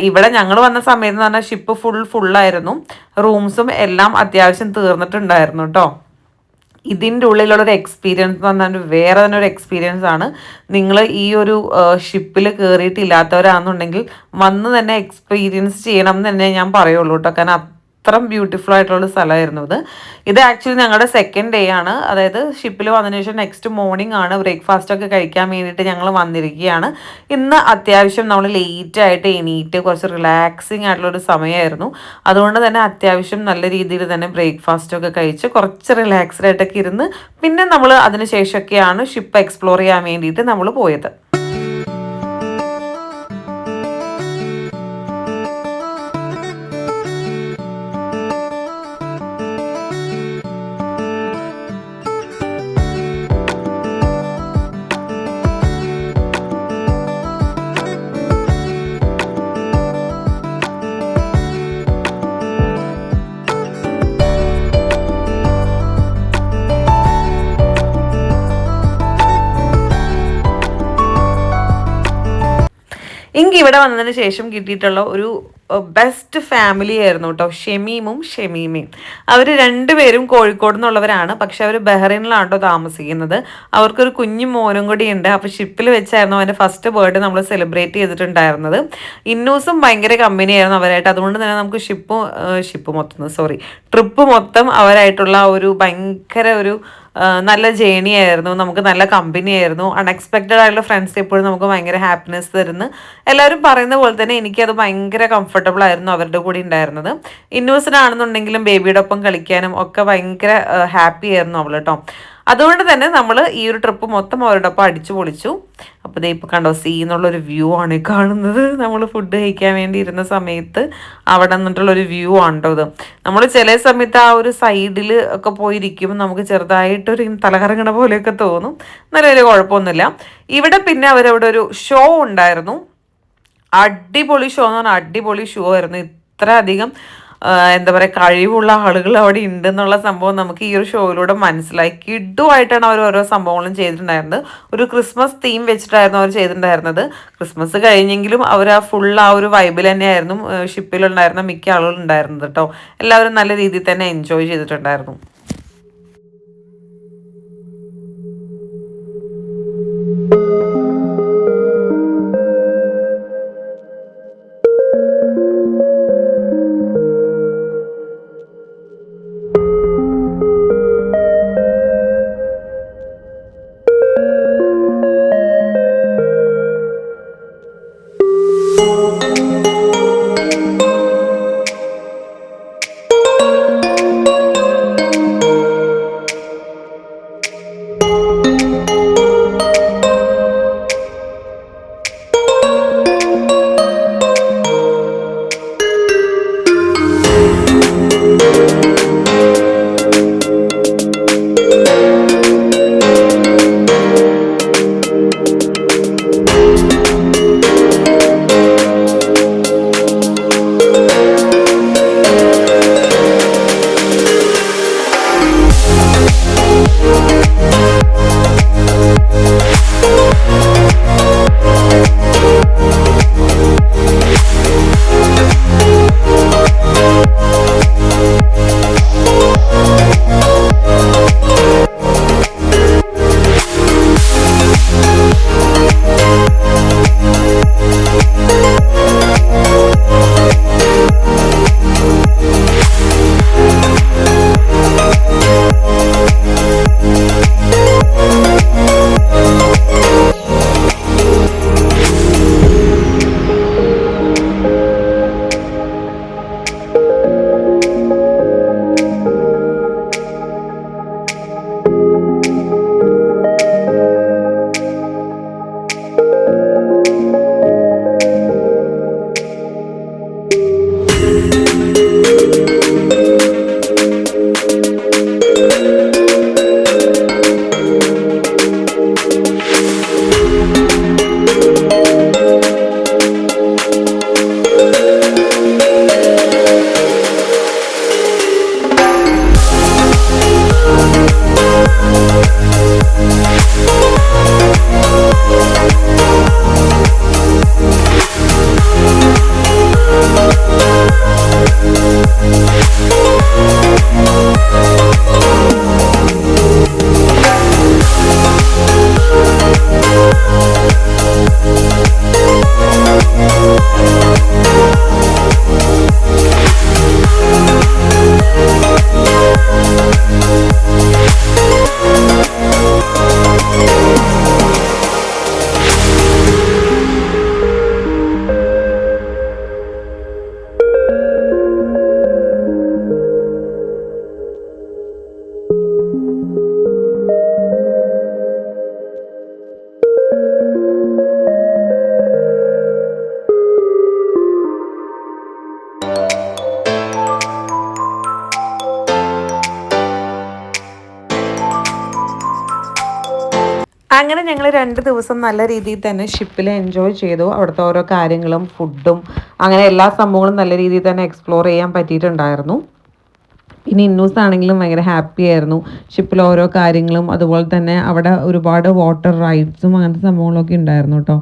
ഇവിടെ ഞങ്ങൾ വന്ന സമയത്ത് എന്ന് പറഞ്ഞാൽ ഷിപ്പ് ഫുള്ളായിരുന്നു. റൂംസും എല്ലാം അത്യാവശ്യം തീർന്നിട്ടുണ്ടായിരുന്നു കേട്ടോ. ഇതിൻ്റെ ഉള്ളിലുള്ളൊരു എക്സ്പീരിയൻസ് എന്ന് പറഞ്ഞാൽ വേറെ തന്നെ ഒരു എക്സ്പീരിയൻസ് ആണ്. നിങ്ങൾ ഈ ഒരു ഷിപ്പിൽ കയറിയിട്ടില്ലാത്തവരാണെന്നുണ്ടെങ്കിൽ വന്ന് തന്നെ എക്സ്പീരിയൻസ് ചെയ്യണം എന്ന് തന്നെ ഞാൻ പറയുള്ളൂ കേട്ടോ. കാരണം അത്രയും ബ്യൂട്ടിഫുൾ ആയിട്ടുള്ള സ്ഥലമായിരുന്നു ഇത് ആക്ച്വലി ഞങ്ങളുടെ സെക്കൻഡ് ഡേ ആണ്. അതായത് ഷിപ്പിൽ വന്നതിന് ശേഷം നെക്സ്റ്റ് മോർണിംഗ് ആണ് ബ്രേക്ക്ഫാസ്റ്റ് ഒക്കെ കഴിക്കാൻ വേണ്ടിയിട്ട് ഞങ്ങൾ വന്നിരിക്കുകയാണ്. ഇന്ന് അത്യാവശ്യം നമ്മൾ ലേറ്റായിട്ട് എണീറ്റ് കുറച്ച് റിലാക്സിങ് ആയിട്ടുള്ളൊരു സമയമായിരുന്നു. അതുകൊണ്ട് തന്നെ അത്യാവശ്യം നല്ല രീതിയിൽ തന്നെ ബ്രേക്ക്ഫാസ്റ്റ് ഒക്കെ കഴിച്ച് കുറച്ച് റിലാക്സ്ഡ് ആയിട്ടൊക്കെ ഇരുന്ന് പിന്നെ നമ്മൾ അതിന് ശേഷമൊക്കെയാണ് ഷിപ്പ് എക്സ്പ്ലോർ ചെയ്യാൻ വേണ്ടിയിട്ട് നമ്മൾ പോയത്. എനിക്ക് ഇവിടെ വന്നതിന് ശേഷം കിട്ടിയിട്ടുള്ള ഒരു ബെസ്റ്റ് ഫാമിലി ആയിരുന്നു കേട്ടോ, ഷെമീമും ഷെമീമയും. അവർ രണ്ടുപേരും കോഴിക്കോട് നിന്നുള്ളവരാണ്. പക്ഷെ അവർ ബഹ്റൈനിലാണ് കേട്ടോ താമസിക്കുന്നത്. അവർക്കൊരു കുഞ്ഞു മോനും കൂടി ഉണ്ട്. അപ്പോൾ ഷിപ്പിൽ വെച്ചായിരുന്നു അവൻ്റെ ഫസ്റ്റ് ബർത്ത്ഡേ നമ്മൾ സെലിബ്രേറ്റ് ചെയ്തിട്ടുണ്ടായിരുന്നത്. ഇന്നൂസും ഭയങ്കര കമ്പനിയായിരുന്നു അവരായിട്ട്. അതുകൊണ്ട് തന്നെ നമുക്ക് ട്രിപ്പ് മൊത്തം അവരായിട്ടുള്ള ഒരു ഭയങ്കര ഒരു നല്ല ജേണി ആയിരുന്നു. നമുക്ക് നല്ല കമ്പനി ആയിരുന്നു. അൺഎക്സ്പെക്റ്റഡ് ആയിട്ടുള്ള ഫ്രണ്ട്സ് എപ്പോഴും നമുക്ക് ഭയങ്കര ഹാപ്പിനെസ് തരുന്നു. എല്ലാവരും പറയുന്ന പോലെ തന്നെ എനിക്കത് ഭയങ്കര കംഫർട്ടബിൾ ആയിരുന്നു അവരുടെ കൂടെ ഉണ്ടായിരുന്നത്. ഇന്നോസൻ്റ് ആണെന്നുണ്ടെങ്കിലും ബേബിയുടെ ഒപ്പം കളിക്കാനും ഒക്കെ ഭയങ്കര ഹാപ്പി ആയിരുന്നു അവൾ കേട്ടോ. അതുകൊണ്ട് തന്നെ നമ്മൾ ഈ ഒരു ട്രിപ്പ് മൊത്തം അവരോടൊപ്പം അടിച്ചു പൊളിച്ചു. അപ്പോൾ ദേ ഇപ്പോൾ കണ്ടോ, സീ എന്നുള്ളൊരു വ്യൂ ആണ് ഈ കാണുന്നത്. നമ്മൾ ഫുഡ് കഴിക്കാൻ വേണ്ടി ഇരുന്ന സമയത്ത് അവിടെ നിന്നിട്ടുള്ളൊരു വ്യൂ ആണ് കേട്ടോ ഇത്. നമ്മൾ ചില സമയത്ത് ആ ഒരു സൈഡിൽ ഒക്കെ പോയിരിക്കും, നമുക്ക് ചെറുതായിട്ടൊരു തലകറങ്ങണ പോലെയൊക്കെ തോന്നും. നല്ല വലിയ കുഴപ്പമൊന്നുമില്ല. ഇവിടെ പിന്നെ അവരവിടെ ഒരു ഷോ ഉണ്ടായിരുന്നു. അടിപൊളി ഷോ എന്ന് പറഞ്ഞാൽ അടിപൊളി ഷോ ആയിരുന്നു. ഇത്ര അധികം എന്താ പറയുക, കഴിവുള്ള ആളുകൾ അവിടെ ഉണ്ടെന്നുള്ള സംഭവം നമുക്ക് ഈ ഒരു ഷോയിലൂടെ മനസ്സിലായി. കിഡുമായിട്ടാണ് അവർ ഓരോ സംഭവങ്ങളും ചെയ്തിട്ടുണ്ടായിരുന്നത്. ഒരു ക്രിസ്മസ് തീം വെച്ചിട്ടായിരുന്നു അവർ ചെയ്തിട്ടുണ്ടായിരുന്നത്. ക്രിസ്മസ് കഴിഞ്ഞെങ്കിലും അവർ ആ ഒരു വൈബിൽ തന്നെയായിരുന്നു ഷിപ്പിലുണ്ടായിരുന്ന മിക്ക ആളുകളും ഉണ്ടായിരുന്നത് കേട്ടോ. എല്ലാവരും നല്ല രീതിയിൽ തന്നെ എൻജോയ് ചെയ്തിട്ടുണ്ടായിരുന്നു. അങ്ങനെ ഞങ്ങൾ 2 ദിവസം നല്ല രീതിയിൽ തന്നെ ഷിപ്പിൽ എൻജോയ് ചെയ്തു. അവിടുത്തെ ഓരോ കാര്യങ്ങളും ഫുഡും അങ്ങനെ എല്ലാ സംഭവങ്ങളും നല്ല രീതിയിൽ തന്നെ എക്സ്പ്ലോർ ചെയ്യാൻ പറ്റിയിട്ടുണ്ടായിരുന്നു. പിന്നെ ഇന്നൂസ് ആണെങ്കിലും ഭയങ്കര ഹാപ്പി ആയിരുന്നു. ഷിപ്പിൽ ഓരോ കാര്യങ്ങളും അതുപോലെ തന്നെ അവിടെ ഒരുപാട് വാട്ടർ റൈഡ്സും അങ്ങനത്തെ സംഭവങ്ങളൊക്കെ ഉണ്ടായിരുന്നു കേട്ടോ.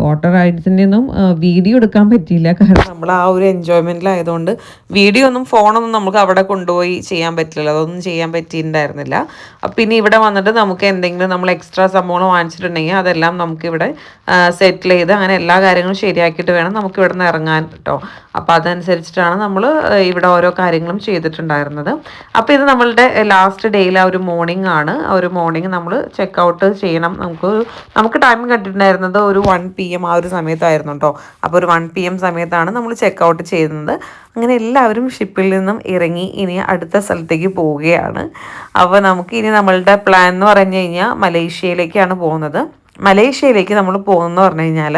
വാട്ടർ റൈഡ്സിൻ്റെ ഒന്നും വീഡിയോ എടുക്കാൻ പറ്റിയില്ല, കാരണം നമ്മൾ ആ ഒരു എൻജോയ്മെൻറ്റിലായതുകൊണ്ട് വീഡിയോ ഒന്നും ഫോണൊന്നും നമുക്ക് അവിടെ കൊണ്ടുപോയി ചെയ്യാൻ പറ്റില്ലല്ലോ, അതൊന്നും ചെയ്യാൻ പറ്റിയിട്ടുണ്ടായിരുന്നില്ല. പിന്നെ ഇവിടെ വന്നിട്ട് നമുക്ക് എന്തെങ്കിലും നമ്മൾ എക്സ്ട്രാ സംഭവങ്ങൾ വാങ്ങിച്ചിട്ടുണ്ടെങ്കിൽ അതെല്ലാം നമുക്കിവിടെ സെറ്റിൽ ചെയ്ത് അങ്ങനെ എല്ലാ കാര്യങ്ങളും ശരിയാക്കിയിട്ട് വേണം നമുക്ക് ഇവിടെ നിന്ന് ഇറങ്ങാൻ കേട്ടോ. അപ്പോൾ അതനുസരിച്ചിട്ടാണ് നമ്മൾ ഇവിടെ ഓരോ കാര്യങ്ങളും ചെയ്തിട്ടുണ്ടായിരുന്നത്. അപ്പോൾ ഇത് നമ്മളുടെ ലാസ്റ്റ് ഡേയിൽ ആ ഒരു മോർണിംഗ് ആണ്. ആ ഒരു മോർണിംഗ് നമ്മൾ ചെക്ക് ഔട്ട് ചെയ്യണം. നമുക്ക് ടൈം കണ്ടിട്ടുണ്ടായിരുന്നത് ഒരു 1 PM ആ ഒരു സമയത്തായിരുന്നു കേട്ടോ. അപ്പോൾ ഒരു 1 PM സമയത്താണ് നമ്മൾ ചെക്കൗട്ട് ചെയ്യുന്നത്. അങ്ങനെ എല്ലാവരും ഷിപ്പിൽ നിന്നും ഇറങ്ങി ഇനി അടുത്ത സ്ഥലത്തേക്ക് പോവുകയാണ്. അപ്പോൾ നമുക്ക് ഇനി നമ്മളുടെ പ്ലാൻ എന്ന് പറഞ്ഞു കഴിഞ്ഞാൽ മലേഷ്യയിലേക്കാണ് പോകുന്നത്. മലേഷ്യയിലേക്ക് നമ്മൾ പോകുന്നതെന്ന് പറഞ്ഞു കഴിഞ്ഞാൽ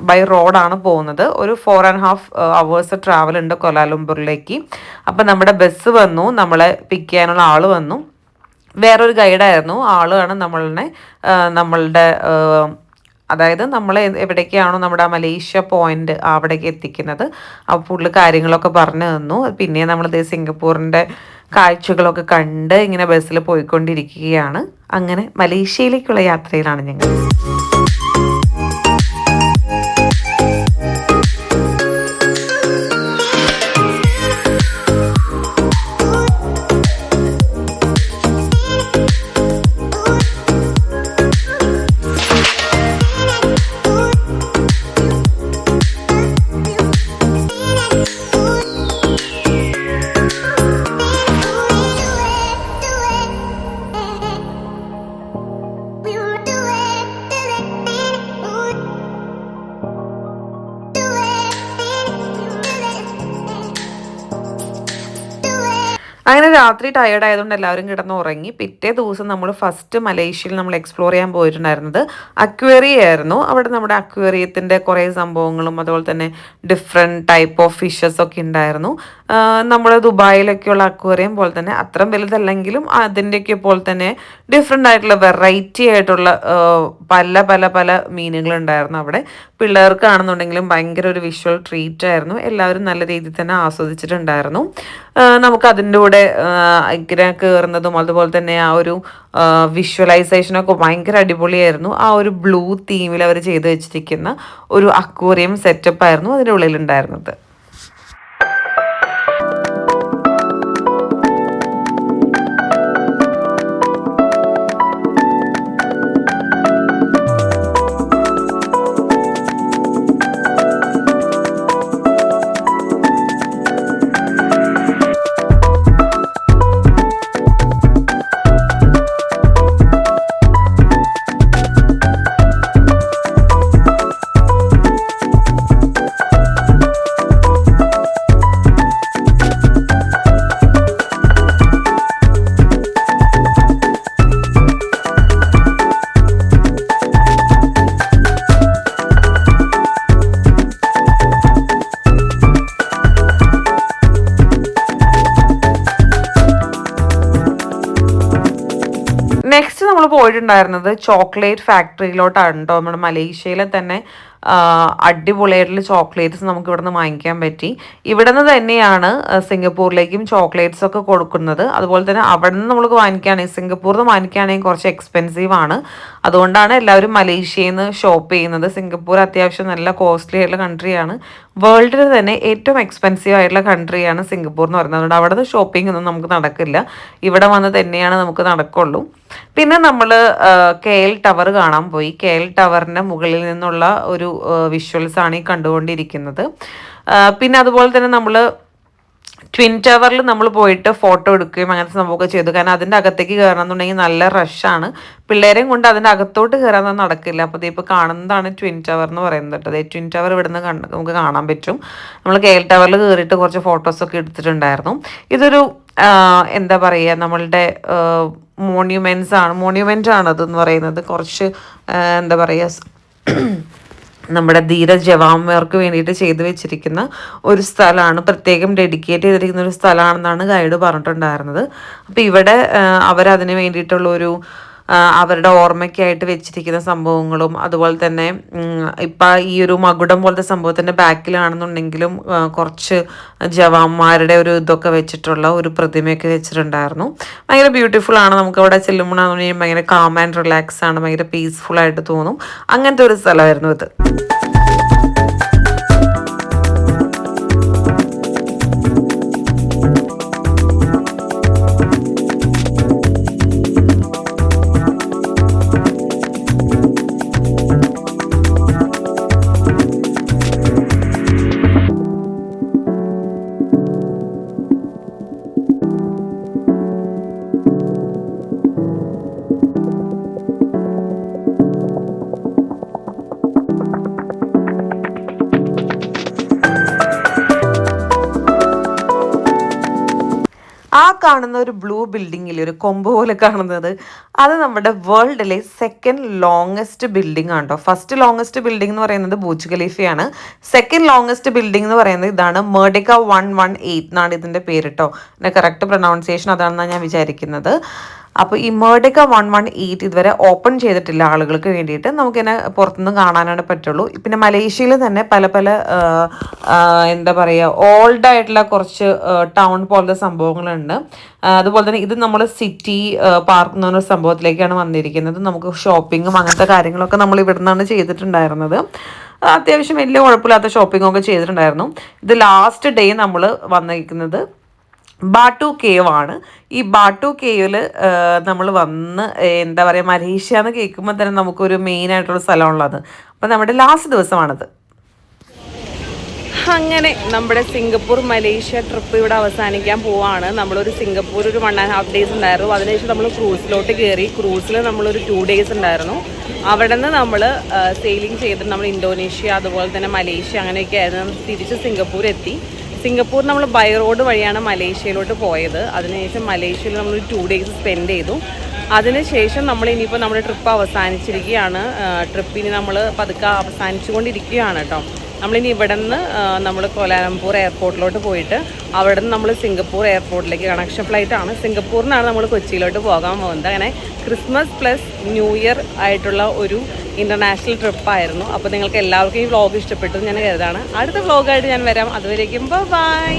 ബൈ റോഡാണ് പോകുന്നത്. ഒരു 4.5 hours ട്രാവൽ ഉണ്ട് കൊലാലംപൂരിലേക്ക്. അപ്പം നമ്മുടെ ബസ് വന്നു, നമ്മളെ പിക്ക് ചെയ്യാനുള്ള ആൾ വന്നു. വേറൊരു ഗൈഡായിരുന്നു, ആളാണ് നമ്മളുടെ അതായത് നമ്മൾ എവിടേക്കാണോ നമ്മുടെ മലേഷ്യ പോയിന്റ് അവിടേക്ക് എത്തിക്കുന്നത്. അപ്പോൾ പുള്ളി കാര്യങ്ങളൊക്കെ പറഞ്ഞു തന്നു. പിന്നെ നമ്മളിത് സിംഗപ്പൂരിൻ്റെ കാഴ്ചകളൊക്കെ കണ്ട് ഇങ്ങനെ ബസ്സിൽ പോയിക്കൊണ്ടിരിക്കുകയാണ്. അങ്ങനെ മലേഷ്യയിലേക്കുള്ള യാത്രയിലാണ് ഞങ്ങൾ. അങ്ങനെ രാത്രി ടയേർഡ് ആയതുകൊണ്ട് എല്ലാവരും കിടന്ന് ഉറങ്ങി. പിറ്റേ ദിവസം നമ്മൾ ഫസ്റ്റ് മലേഷ്യയിൽ നമ്മൾ എക്സ്പ്ലോർ ചെയ്യാൻ പോയിട്ടുണ്ടായിരുന്നത് അക്വേറിയം ആയിരുന്നു. അവിടെ നമ്മുടെ അക്വേറിയത്തിൻ്റെ കുറേ സംഭവങ്ങളും അതുപോലെ തന്നെ ഡിഫറെൻറ്റ് ടൈപ്പ് ഓഫ് ഫിഷസ് ഒക്കെ ഉണ്ടായിരുന്നു. നമ്മൾ ദുബായിലൊക്കെയുള്ള അക്വേറിയം പോലെ തന്നെ അത്രയും വലുതല്ലെങ്കിലും അതിൻ്റെയൊക്കെ പോലെ തന്നെ ഡിഫറെൻ്റ് ആയിട്ടുള്ള വെറൈറ്റി ആയിട്ടുള്ള പല പല പല മീനുകളുണ്ടായിരുന്നു അവിടെ. പിള്ളേർക്കാണെന്നുണ്ടെങ്കിലും ഭയങ്കര ഒരു വിഷ്വൽ ട്രീറ്റ് ആയിരുന്നു. എല്ലാവരും നല്ല രീതിയിൽ തന്നെ ആസ്വദിച്ചിട്ടുണ്ടായിരുന്നു. നമുക്ക് അതിൻ്റെ കൂടെ ഇങ്ങനെ കയറുന്നതും അതുപോലെ തന്നെ ആ ഒരു വിഷ്വലൈസേഷനൊക്കെ ഭയങ്കര അടിപൊളിയായിരുന്നു. ആ ഒരു ബ്ലൂ തീമിൽ അവർ ചെയ്ത് വെച്ചിരിക്കുന്ന ഒരു അക്വേറിയം സെറ്റപ്പ് ആയിരുന്നു അതിൻ്റെ ഉള്ളിലുണ്ടായിരുന്നത്. നെക്സ്റ്റ് നമ്മൾ പോയിട്ടുണ്ടായിരുന്നത് ചോക്ലേറ്റ് ഫാക്ടറിയിലോട്ടാണ് കേട്ടോ. നമ്മുടെ മലേഷ്യയിലെ തന്നെ അടിപൊളിയായിട്ടുള്ള ചോക്ലേറ്റ്സ് നമുക്ക് ഇവിടെ നിന്ന് വാങ്ങിക്കാൻ പറ്റി. ഇവിടെ നിന്ന് തന്നെയാണ് സിംഗപ്പൂരിലേക്കും ചോക്ലേറ്റ്സ് ഒക്കെ കൊടുക്കുന്നത്. അതുപോലെ തന്നെ അവിടെ നിന്ന് നമ്മൾക്ക് വാങ്ങിക്കുകയാണെങ്കിൽ സിംഗപ്പൂരിൽ നിന്ന് വാങ്ങിക്കുകയാണെങ്കിൽ കുറച്ച് എക്സ്പെൻസീവ് ആണ്. അതുകൊണ്ടാണ് എല്ലാവരും മലേഷ്യയിൽ നിന്ന് ഷോപ്പ് ചെയ്യുന്നത്. സിംഗപ്പൂർ അത്യാവശ്യം നല്ല കോസ്റ്റ്ലി ആയിട്ടുള്ള കൺട്രിയാണ്. വേൾഡിൽ തന്നെ ഏറ്റവും എക്സ്പെൻസീവ് ആയിട്ടുള്ള കൺട്രിയാണ് സിംഗപ്പൂർ എന്ന് പറയുന്നത്. അതുകൊണ്ട് അവിടെ നിന്ന് ഷോപ്പിംഗ് ഒന്നും നമുക്ക് നടക്കില്ല. ഇവിടെ വന്ന് തന്നെയാണ് നമുക്ക് നടക്കുള്ളൂ. പിന്നെ നമ്മൾ KL ടവർ കാണാൻ പോയി. KL ടവറിൻ്റെ മുകളിൽ നിന്നുള്ള ഒരു വിഷ്വൽസ് ആണ് ഈ കണ്ടുകൊണ്ടിരിക്കുന്നത്. പിന്നെ അതുപോലെ തന്നെ നമ്മൾ ട്വിൻ ടവറിൽ നമ്മൾ പോയിട്ട് ഫോട്ടോ എടുക്കുകയും അങ്ങനത്തെ സംഭവമൊക്കെ ചെയ്തു. കാരണം അതിൻ്റെ അകത്തേക്ക് കയറണം എന്നുണ്ടെങ്കിൽ നല്ല റഷാണ്. പിള്ളേരെയും കൊണ്ട് അതിൻ്റെ അകത്തോട്ട് കയറാൻ നടക്കില്ല. അപ്പോൾ ഇതിപ്പോൾ കാണുന്നതാണ് ട്വിൻ ടവർ എന്ന് പറയുന്നത് കേട്ടോ. അതായത് ട്വിൻ ടവർ ഇവിടെ നിന്ന് നമുക്ക് കാണാൻ പറ്റും. നമ്മൾ KL ടവറിൽ കയറിയിട്ട് കുറച്ച് ഫോട്ടോസൊക്കെ എടുത്തിട്ടുണ്ടായിരുന്നു. ഇതൊരു എന്താ പറയുക, നമ്മളുടെ മോണ്യുമെൻ്റ് ആണ് അതെന്ന് പറയുന്നത്. കുറച്ച് എന്താ പറയുക, നമ്മുടെ ധീര ജവാന്മാർക്ക് വേണ്ടിയിട്ട് ചെയ്തു വെച്ചിരിക്കുന്ന ഒരു സ്ഥലമാണ്, പ്രത്യേകം ഡെഡിക്കേറ്റ് ചെയ്തിരിക്കുന്ന ഒരു സ്ഥലമാണെന്നാണ് ഗൈഡ് പറഞ്ഞിട്ടുണ്ടായിരുന്നത്. അപ്പോൾ ഇവിടെ അവരതിന് വേണ്ടിയിട്ടുള്ളൊരു അവരുടെ ഓർമ്മയ്ക്കായിട്ട് വെച്ചിരിക്കുന്ന സംഭവങ്ങളും അതുപോലെ തന്നെ ഇപ്പം ഈ ഒരു മകുടം പോലത്തെ സംഭവത്തിൻ്റെ ബാക്കിലാണെന്നുണ്ടെങ്കിലും കുറച്ച് ജവാന്മാരുടെ ഒരു ഇതൊക്കെ വെച്ചിട്ടുള്ള ഒരു പ്രതിമയൊക്കെ വെച്ചിട്ടുണ്ടായിരുന്നു. ഭയങ്കര ബ്യൂട്ടിഫുൾ ആണ്. നമുക്ക് അവിടെ ചെല്ലുമ്പോഴാണെന്നുണ്ടെങ്കിൽ ഭയങ്കര കാം ആൻഡ് റിലാക്സ് ആണ്, ഭയങ്കര പീസ്ഫുൾ ആയിട്ട് തോന്നും. അങ്ങനത്തെ ഒരു സ്ഥലമായിരുന്നു ഇത്. കാണുന്ന ഒരു ബ്ലൂ ബിൽഡിങ്ങിൽ ഒരു കൊമ്പ് പോലെ കാണുന്നത് അത് നമ്മുടെ വേൾഡിലെ സെക്കൻഡ് ലോങ്ങസ്റ്റ് ബിൽഡിംഗ് ആണ് കേട്ടോ. ഫസ്റ്റ് ലോങ്ങസ്റ്റ് ബിൽഡിംഗ് എന്ന് പറയുന്നത് ബുർജ് ഖലീഫയാണ്. സെക്കൻഡ് ലോങ്ങസ്റ്റ് ബിൽഡിംഗ് എന്ന് പറയുന്നത് ഇതാണ്, മെർഡിക്ക 118 എന്നാണ് ഇതിൻ്റെ പേര് കേട്ടോ. എൻ്റെ കറക്റ്റ് പ്രൊനൗൺസിയേഷൻ അതാണെന്നാണ് ഞാൻ വിചാരിക്കുന്നത്. അപ്പോൾ ഈ മെർഡിക്ക 118 ഇതുവരെ ഓപ്പൺ ചെയ്തിട്ടില്ല ആളുകൾക്ക് വേണ്ടിയിട്ട്. നമുക്കിതിനെ പുറത്തുനിന്ന് കാണാനാണ് പറ്റുള്ളൂ. പിന്നെ മലേഷ്യയിൽ തന്നെ പല പല എന്താ പറയുക, ഓൾഡ് ആയിട്ടുള്ള കുറച്ച് ടൗൺ പോലത്തെ സംഭവങ്ങളുണ്ട്. അതുപോലെ തന്നെ ഇത് നമ്മൾ സിറ്റി പാർക്ക് എന്ന് പറഞ്ഞ സംഭവത്തിലേക്കാണ് വന്നിരിക്കുന്നത്. നമുക്ക് ഷോപ്പിങ്ങും അങ്ങനത്തെ കാര്യങ്ങളൊക്കെ നമ്മൾ ഇവിടെ നിന്നാണ് ചെയ്തിട്ടുണ്ടായിരുന്നത്. അത്യാവശ്യം വലിയ കുഴപ്പമില്ലാത്ത ഷോപ്പിങ്ങൊക്കെ ചെയ്തിട്ടുണ്ടായിരുന്നു. ഇത് ലാസ്റ്റ് ഡേ നമ്മൾ വന്നിരിക്കുന്നത് ബാട്ടു കേവ് ആണ്. ഈ ബാട്ടു കേവിൽ നമ്മൾ വന്ന് എന്താ പറയുക, മലേഷ്യ എന്ന് കേൾക്കുമ്പോൾ തന്നെ നമുക്കൊരു മെയിൻ ആയിട്ടുള്ള സ്ഥലമുള്ളത്. അപ്പോൾ നമ്മുടെ ലാസ്റ്റ് ദിവസമാണത്. അങ്ങനെ നമ്മുടെ സിംഗപ്പൂർ മലേഷ്യ ട്രിപ്പ് ഇവിടെ അവസാനിക്കാൻ പോവാണ്. നമ്മളൊരു സിംഗപ്പൂർ ഒരു 1.5 days ഉണ്ടായിരുന്നു. അതിനുശേഷം നമ്മൾ ക്രൂസിലോട്ട് കയറി. ക്രൂസിൽ നമ്മളൊരു 2 days ഉണ്ടായിരുന്നു. അവിടെ നിന്ന് നമ്മൾ സെയിലിംഗ് ചെയ്തിട്ട് നമ്മൾ ഇന്തോനേഷ്യ അതുപോലെ തന്നെ മലേഷ്യ അങ്ങനെയൊക്കെ ആയിരുന്നു. തിരിച്ച് സിംഗപ്പൂർ എത്തി. സിംഗപ്പൂർ നമ്മൾ ബൈ റോഡ് വഴിയാണ് മലേഷ്യയിലോട്ട് പോയത്. അതിനുശേഷം മലേഷ്യയിൽ നമ്മൾ 2 days സ്പെൻഡ് ചെയ്തു. അതിനുശേഷം നമ്മൾ ഇനിയിപ്പോൾ നമ്മുടെ ട്രിപ്പ് അവസാനിച്ചിരിക്കുകയാണ്. ട്രിപ്പിന് നമ്മൾ പതുക്കെ അവസാനിച്ചുകൊണ്ടിരിക്കുകയാണ് കേട്ടോ. നമ്മളിനി ഇവിടെ നിന്ന് നമ്മൾ കോലാലംപൂർ എയർപോർട്ടിലോട്ട് പോയിട്ട് അവിടെ നിന്ന് നമ്മൾ സിംഗപ്പൂർ എയർപോർട്ടിലേക്ക് കണക്ഷൻ ഫ്ലൈറ്റാണ്. സിംഗപ്പൂരിനാണ് നമ്മൾ കൊച്ചിയിലോട്ട് പോകാൻ പോകുന്നത്. അങ്ങനെ ക്രിസ്മസ് പ്ലസ് ന്യൂ ഇയർ ആയിട്ടുള്ള ഒരു ഇൻ്റർനാഷണൽ ട്രിപ്പായിരുന്നു. അപ്പോൾ നിങ്ങൾക്ക് എല്ലാവർക്കും ഈ വ്ളോഗ് ഇഷ്ടപ്പെട്ടു ഞാൻ കരുതാണ്. അടുത്ത വ്ളോഗായിട്ട് ഞാൻ വരാം. അതുവരേക്കും ബൈ.